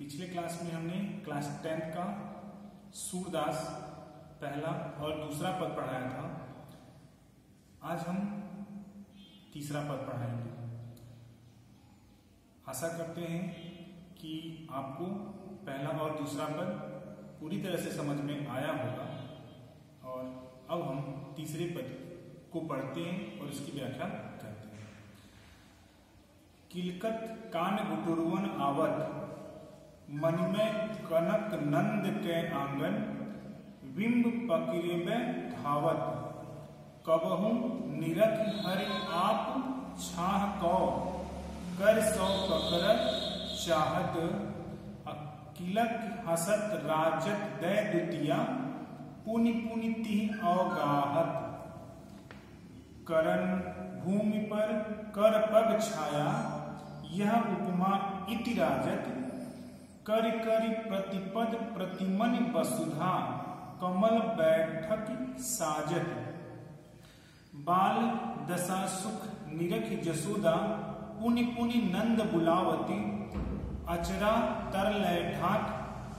पिछले क्लास में हमने क्लास 10 का सूरदास पहला और दूसरा पद पढ़ाया था। आज हम तीसरा पद पढ़ाएंगे। आशा करते हैं कि आपको पहला और दूसरा पद पूरी तरह से समझ में आया होगा और अब हम तीसरे पद को पढ़ते हैं और इसकी व्याख्या करते हैं। किलकत कान गुटुरवन आवत, मन में कनक नंद के आंगन, बिंब पकिरेबे धावत, कबहू निरख हरि आप छाह कौ, कर सौ पकड़त चाहत, किलक हसत राजत दै द्वितीया, पुनि पुनि तिह अवगाहत, करन भूमि पर कर पग छाया, यह उपमा इति राजत, कर करि प्रतिपद प्रतिमन वसुधा, कमल बैठक साजत, बाल दशा सुख निरख जसोदा, पुनि पुनि नंद बुलावती, अचरा तरलय ढाक,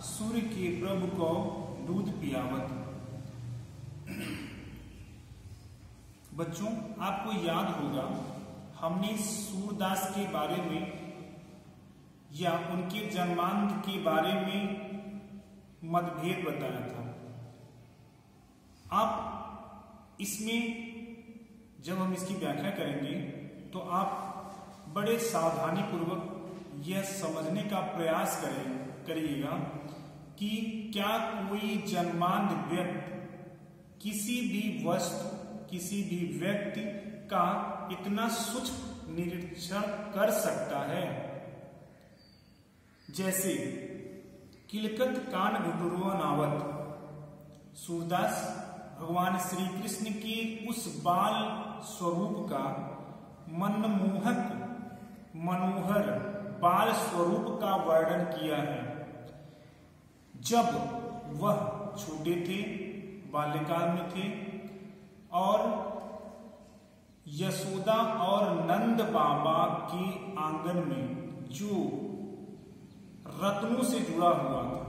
सूर्य के प्रभु को दूध पियावत। बच्चों, आपको याद होगा हमने सूरदास के बारे में या उनके जन्मांत के बारे में मतभेद बताया था। आप इसमें जब हम इसकी व्याख्या करेंगे तो आप बड़े सावधानी पूर्वक यह समझने का प्रयास करिएगा कि क्या कोई जन्मांत व्यक्ति किसी भी वस्तु किसी भी व्यक्ति का इतना सूक्ष्म निरीक्षण कर सकता है। जैसे किलकत कान गुटुरवन आवत, सूरदास भगवान श्री कृष्ण के उस बाल स्वरूप का मनमोहक मनोहर बाल स्वरूप का वर्णन किया है। जब वह छोटे थे, बाल्यकाल में थे और यशोदा और नंद बाबा के आंगन में जो रत्नों से जुड़ा हुआ था,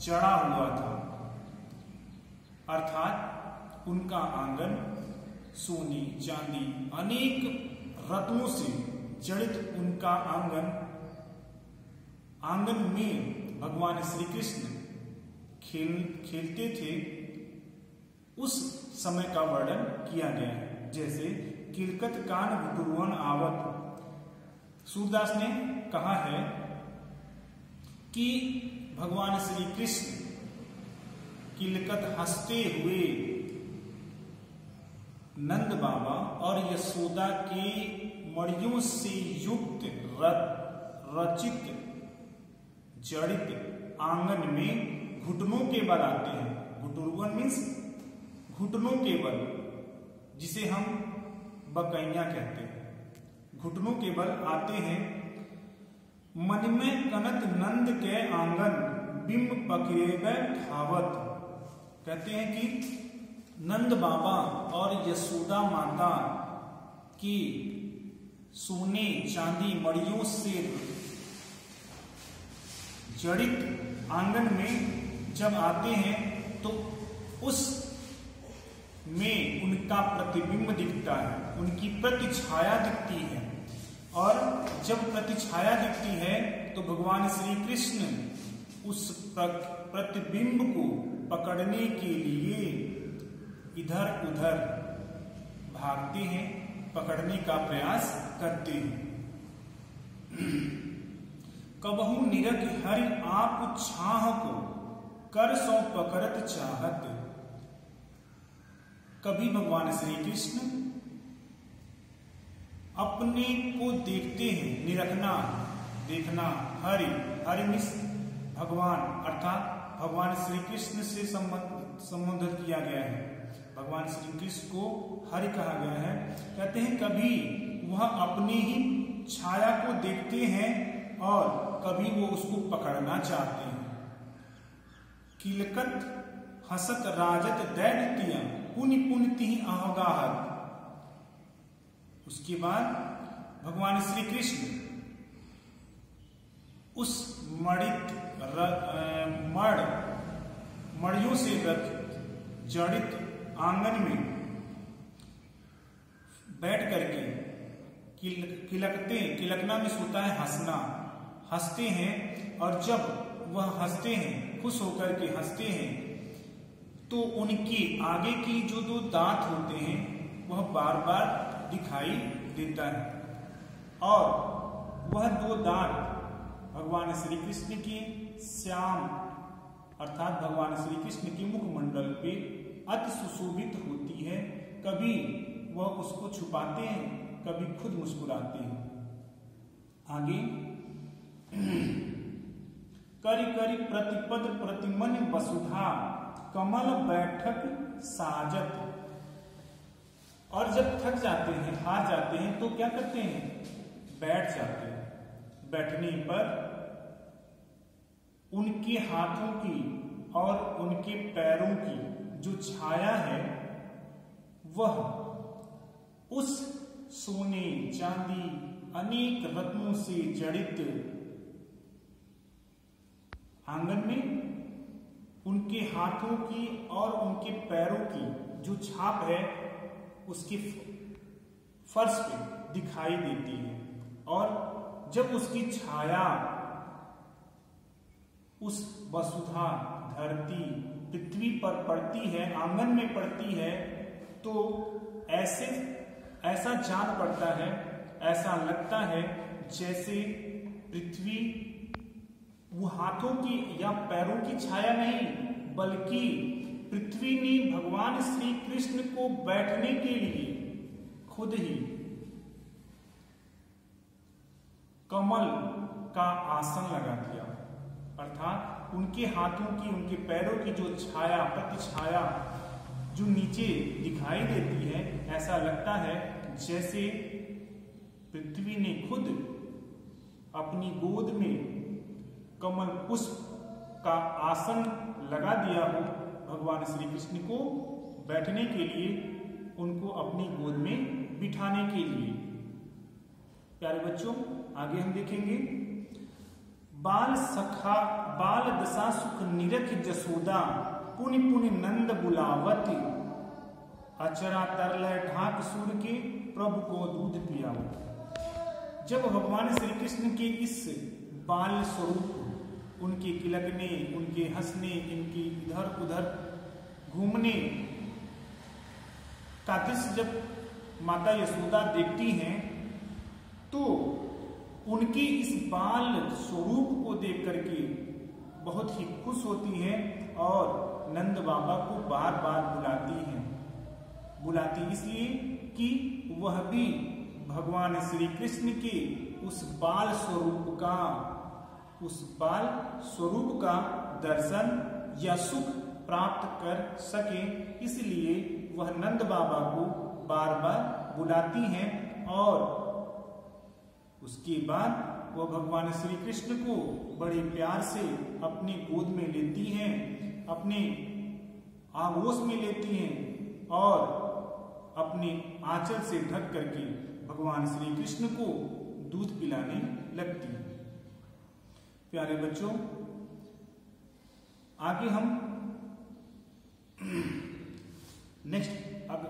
जड़ा हुआ था, अर्थात उनका आंगन सोने चांदी अनेक रत्नों से जड़ित उनका आंगन में भगवान श्री कृष्ण खेलते थे, उस समय का वर्णन किया गया है। जैसे किलकत कान गुटुरवन आवत, सूरदास ने कहा है कि भगवान श्री कृष्ण किलकत हंसते हुए नंद बाबा और यशोदा के मड़ियों से युक्त रचित जड़ित आंगन में घुटनों के बल आते हैं। गुटुरवन मीन्स घुटनों के बल, जिसे हम बकैया कहते हैं। घुटनों के बल आते हैं। मन में कनक नंद के आंगन, बिंब पकिरेबे धावत, कहते हैं कि नंद बाबा और यशोदा माता की सोने चांदी मड़ियों से जड़ित आंगन में जब आते हैं तो उस में उनका प्रतिबिंब दिखता है, उनकी प्रतिछाया दिखती है। और जब प्रतिछाया दिखती है तो भगवान श्री कृष्ण उस प्रतिबिंब को पकड़ने के लिए इधर उधर भागते हैं, पकड़ने का प्रयास करते हैं। कबहू निरख हरि आप छाह को, कर सौ पकड़त चाहत, कभी भगवान श्री कृष्ण अपने को देखते हैं, निरखना देखना, हरि मीन्स भगवान, अर्थात भगवान श्री कृष्ण से संबोधित किया गया है। भगवान श्री कृष्ण को हरि कहा गया है। कहते हैं कभी वह अपनी ही छाया को देखते हैं और कभी वो उसको पकड़ना चाहते हैं। किलकत हसत राजत दै द्वितीया, पुनि पुनि तिह अवगाहत। उसके बाद भगवान श्री कृष्ण उस मणित मड़ियों से जड़ित आंगन में बैठ करके किलकना में होता है हंसना, हंसते हैं। और जब वह हंसते हैं, खुश होकर के हंसते हैं, तो उनके आगे की जो दो दांत होते हैं वह बार बार दिखाई देता है। और वह दो दांत भगवान श्री कृष्ण के श्याम अर्थात भगवान श्री कृष्ण के मुखमंडल पे अति सुशोभित होती है। कभी वह उसको छुपाते हैं, कभी खुद मुस्कुराते हैं। आगे करि करि प्रतिपद प्रतिमन वसुधा कमल बैठक साजत। और जब थक जाते हैं, हार जाते हैं, तो क्या करते हैं? बैठ जाते हैं। बैठने पर उनके हाथों की और उनके पैरों की जो छाया है वह उस सोने चांदी अनेक रत्नों से जड़ित आंगन में उनके हाथों की और उनके पैरों की जो छाप है उसके फर्श पे दिखाई देती है। और जब उसकी छाया उस वसुधा धरती पृथ्वी पर पड़ती है, आंगन में पड़ती है, तो ऐसा जान पड़ता है, ऐसा लगता है जैसे पृथ्वी वो हाथों की या पैरों की छाया नहीं, बल्कि पृथ्वी ने भगवान श्री कृष्ण को बैठने के लिए खुद ही कमल का आसन लगा दिया। अर्थात उनके हाथों की, उनके पैरों की जो छाया, प्रतिछाया जो नीचे दिखाई देती है, ऐसा लगता है जैसे पृथ्वी ने खुद अपनी गोद में कमल पुष्प का आसन लगा दिया हो भगवान श्री कृष्ण को बैठने के लिए, उनको अपनी गोद में बिठाने के लिए। प्यारे बच्चों, आगे हम देखेंगे बाल दशा सुख निरख जसोदा पुनि पुनि नंद बुलावत अचरा तरलय ढाक सूर के प्रभु को दूध पियाओ। जब भगवान श्री कृष्ण के इस बाल स्वरूप, उनके किलकने, उनके हंसने, इनकी इधर उधर घूमने का दृश्य जब माता यशोदा देखती हैं, तो उनके इस बाल स्वरूप को देख करके बहुत ही खुश होती हैं और नंद बाबा को बार बार बुलाती इसलिए कि वह भी भगवान श्री कृष्ण के उस बाल स्वरूप का दर्शन या सुख प्राप्त कर सके, इसलिए वह नंद बाबा को बार बार बुलाती हैं। और उसके बाद वह भगवान श्री कृष्ण को बड़े प्यार से अपने गोद में लेती हैं, अपने आगोश में लेती हैं और अपने आंचल से ढक करके भगवान श्री कृष्ण को दूध पिलाने लगती है। प्यारे बच्चों, आगे हम नेक्स्ट, अब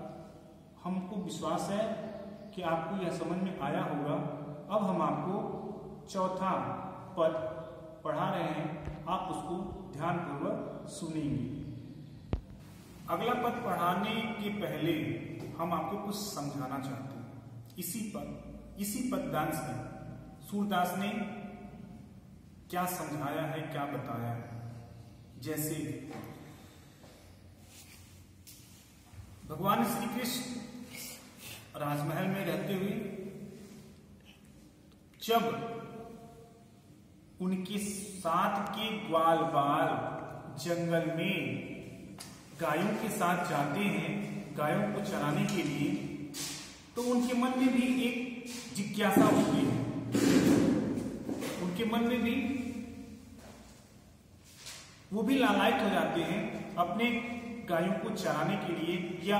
हमको विश्वास है कि आपको यह समझ में आया होगा। अब हम आपको चौथा पद पढ़ा रहे हैं, आप उसको ध्यानपूर्वक सुनेंगे। अगला पद पढ़ाने के पहले हम आपको कुछ समझाना चाहते हैं। इसी पददांश में सूरदास ने क्या समझाया है, क्या बताया है। जैसे भगवान श्री कृष्ण राजमहल में रहते हुए जब उनके साथ के ग्वाल बाल जंगल में गायों के साथ जाते हैं गायों को चराने के लिए, तो उनके मन में भी एक जिज्ञासा होती है। उनके मन में भी वो भी लालायित हो जाते हैं अपने गायों को चराने के लिए या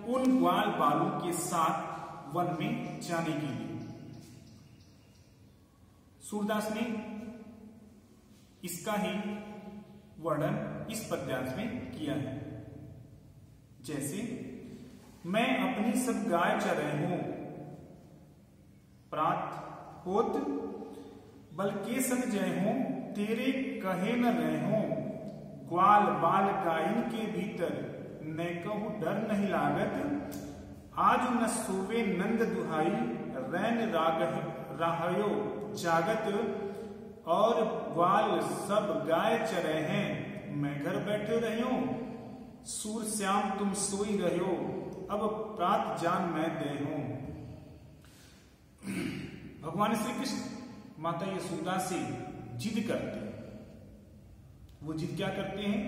उन ग्वाल बालों के साथ वन में जाने के लिए। सूरदास ने इसका ही वर्णन इस पद्यांश में किया है। जैसे मैं अपनी सब गाय चरे हूं, प्रात होत बल के संग जय हूं, तेरे कहे न रहे हूं, ग्वाल बाल गायन के भीतर न कहूं डर नहीं लागत, आज न सोवे नंद दुहाई, रैन राग राहयो जागत, और ग्वाल सब गाय चरे हैं, मैं घर बैठे रहियो, सूर श्याम तुम सोई रहियो, अब प्रात जान मैं दे हूं। भगवान श्री कृष्ण माता यशोदा से जिद करते हैं। वो जिद क्या करते हैं?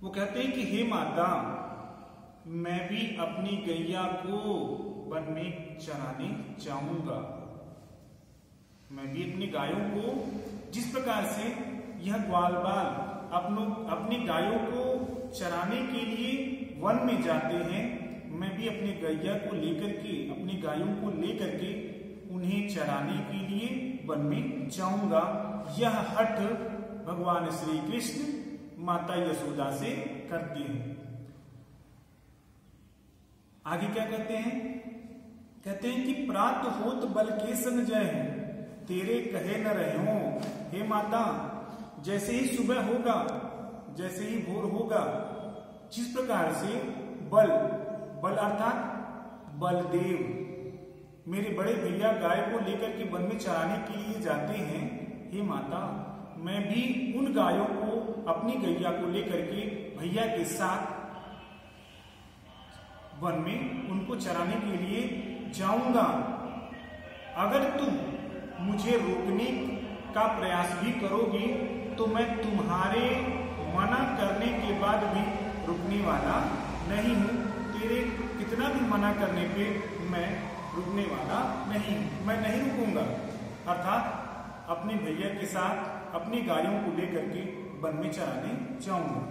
वो कहते हैं कि हे माता, मैं भी अपनी गैया को वन में चराने जाऊंगा। मैं भी अपनी गायों को, जिस प्रकार से यह ग्वाल बाल अपनी गायों को चराने के लिए वन में जाते हैं, मैं भी अपनी गैया को लेकर के, अपनी गायों को लेकर के उन्हें चराने के लिए वन में जाऊंगा। यह हठ भगवान श्री कृष्ण माता यशोदा से करते हैं। आगे क्या कहते हैं? कहते हैं कि प्रात होत बल के संग जय हूं, तेरे कहे न रहे हो। हे माता, जैसे ही सुबह होगा, जैसे ही भोर होगा, जिस प्रकार से बल अर्थात बलदेव मेरे बड़े भैया गाय को लेकर के वन में चराने के लिए जाते हैं, हे माता, मैं भी उन गायों को, अपनी गैया को लेकर के भैया के साथ वन में उनको चराने के लिए जाऊंगा। अगर तुम मुझे रोकने का प्रयास भी करोगी तो मैं तुम्हारे मना करने के बाद भी रुकने वाला नहीं हूं। तेरे कितना भी मना करने पे मैं रुकने वाला नहीं हूं, मैं नहीं रुकूंगा। अर्थात अपने भैया के साथ अपनी गायों को लेकर के वन में चराने जाऊंगा।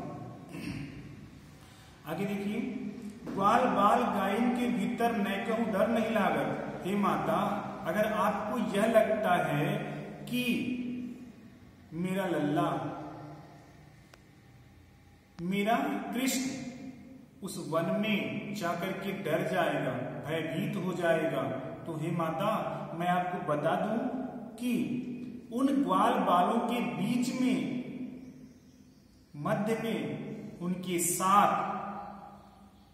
आगे देखिए, ग्वाल बाल गायन के भीतर न कहूं डर नहीं लागत। हे माता, अगर आपको यह लगता है कि मेरा लल्ला, मेरा कृष्ण उस वन में जाकर के डर जाएगा, भयभीत हो जाएगा, तो हे माता, मैं आपको बता दूं कि उन ग्वाल बालों के बीच में, मध्य में उनके साथ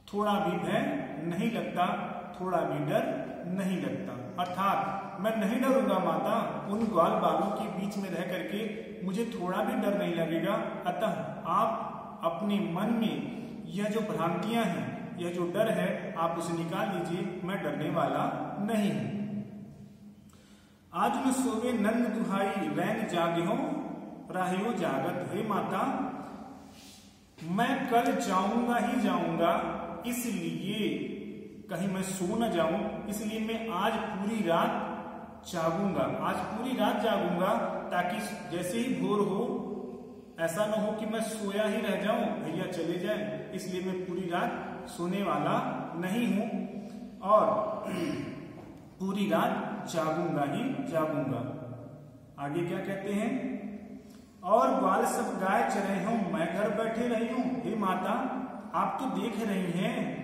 थोड़ा भी भय नहीं लगता, थोड़ा भी डर नहीं लगता। अर्थात मैं नहीं डरूंगा माता, उन ग्वाल बालों के बीच में रह करके मुझे थोड़ा भी डर नहीं लगेगा। अतः आप अपने मन में यह जो भ्रांतियां हैं, यह जो डर है, आप उसे निकाल लीजिए, मैं डरने वाला नहीं हूं। आज न सोवे नंद दुहाई, रैन जागेहो राहियो जागत। हे माता, मैं कल जाऊंगा ही जाऊंगा, इसलिए कहीं मैं सो न जाऊं, इसलिए मैं आज पूरी रात जागूंगा। आज पूरी रात जागूंगा ताकि जैसे ही भोर हो, ऐसा न हो कि मैं सोया ही रह जाऊं, भैया चले जाएं। इसलिए मैं पूरी रात सोने वाला नहीं हूं और पूरी रात जागूंगा ही जागूंगा। आगे क्या कहते हैं? और ग्वाल सब गाय चरे हूं, मैं घर बैठे रही हूं। हे माता, आप तो देख रही हैं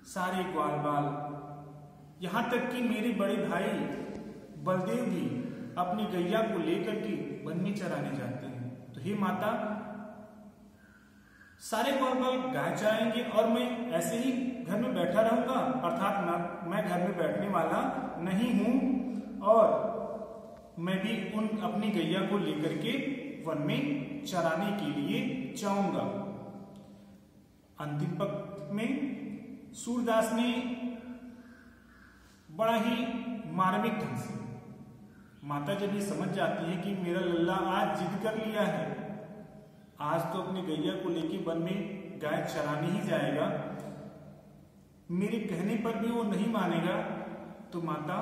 सारे ग्वाल बाल, यहां तक कि मेरे बड़े भाई बलदेव भी अपनी गैया को लेकर के वन में चराने जाते हैं। तो हे माता, सारे ग्वाल बाल गाय चराएंगे और मैं ऐसे ही घर में बैठा रहूंगा, अर्थात मैं घर में बैठने वाला नहीं हूं और मैं भी उन अपनी गैया को लेकर के वन में चराने के लिए जाऊंगा। अंतिम पक्ष में सूरदास ने बड़ा ही मार्मिक ढंग से, माता जब ये समझ जाती है कि मेरा लल्ला आज जिद कर लिया है, आज तो अपनी गैया को लेके वन में गाय चराने ही जाएगा, मेरे कहने पर भी वो नहीं मानेगा, तो माता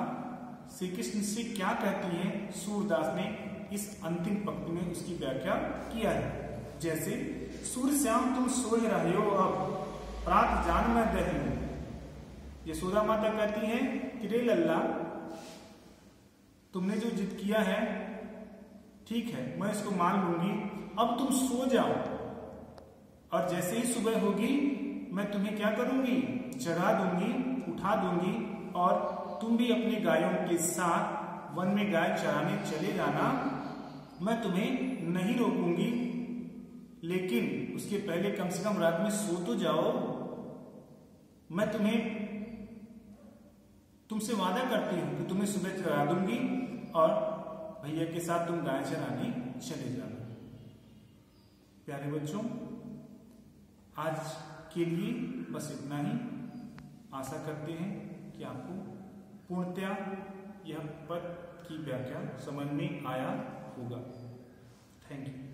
श्री कृष्ण से क्या कहती हैं, सूरदास ने इस अंतिम पंक्ति में उसकी व्याख्या किया है। जैसे सूर श्याम तुम सोए रहे हो, अब प्रात जान मैं दही हूं। यशोदा माता कहती हैं कि रे लल्ला, तुमने जो जिद किया है ठीक है, मैं इसको मान लूंगी। अब तुम सो जाओ और जैसे ही सुबह होगी मैं तुम्हें क्या करूंगी, जगा दूंगी, उठा दूंगी और तुम भी अपनी गायों के साथ वन में गाय चराने चले जाना। मैं तुम्हें नहीं रोकूंगी, लेकिन उसके पहले कम से कम रात में सो तो जाओ। मैं तुमसे वादा करती हूं कि तुम्हें सुबह चरा दूंगी और भैया के साथ तुम गाय चराने चले जाना। प्यारे बच्चों, आज के लिए बस इतना ही। आशा करते हैं कि आपको पूर्णतया यह पद की व्याख्या समझ में आया होगा। Thank you.